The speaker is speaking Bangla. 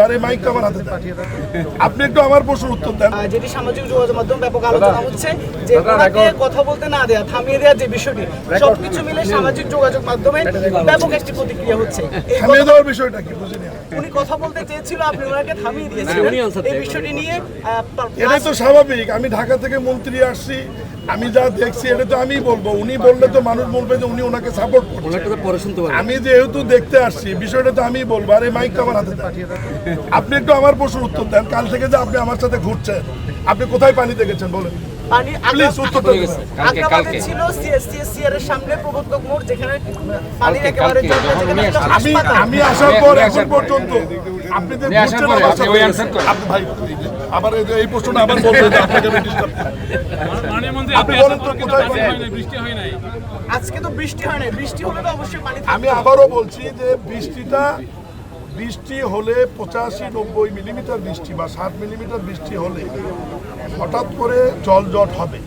আরে মাইক আমার হাতে দেন। আপনি একটু আমার প্রশ্নের উত্তর দেন। যেটি সামাজিক যোগাযোগ মাধ্যম ব্যাপক আলোচনা হচ্ছে যে ওনাকে কথা বলতে না দেয়া, থামিয়ে দেওয়ার যে বিষয়টি, সবকিছু মিলে সামাজিক যোগাযোগ মাধ্যমে ব্যাপক একটি প্রতিক্রিয়া হচ্ছে। থামিয়ে দেওয়ার বিষয়টা কি বুঝিনি। উনি কথা বলতে চেয়েছিল, আপনি ওনাকে থামিয়ে দিয়েছিলেন। এই বিষয়টি নিয়ে এটাই তো স্বাভাবিক। আমি ঢাকা থেকে মন্ত্রী আসছি, আমি যা দেখছি এটা তো আমিই বলবো। উনি বললে তো মানুষ বলবে যে উনি ওনাকে সাপোর্ট করছেন। আমি যেহেতু দেখতে আসছি, বিষয়টা তো আমিই বলবো। আরে মাইক আমার হাতে দেন। আপনি একটু আমার প্রশ্নের উত্তর দেন। কাল থেকে যে আপনি আমার সাথে ঘুরছেন, আপনি কোথায় পানি দেখেছেন বলেন প্লিজ, উত্তরটা দিন। আগ্রাবাদে ছিল সিএসসিআর এর সামনে প্রবর্তক মোড়, যেখানে পানির একেবারে জন্য, যেখানে আমি আসার পর এখন পর্যন্ত আপনি যে ঘুরছেন আমার সাথে, আপনি ভাই আবার এই প্রশ্নটা আবার বলবেন যে আপনাকে আমি ডিস্টার্ব করি। আপনি বলেন তো কোথায় বৃষ্টি হয় নাই? আজকে তো বৃষ্টি হয় না, বৃষ্টি হলে তো অবশ্যই পানি থাকবে। আমি আবারও বলছি যে বৃষ্টি হলে 85-90 মিলিমিটার বৃষ্টি বা 60 মিলিমিটার বৃষ্টি হলে হঠাৎ করে জলজট হবে।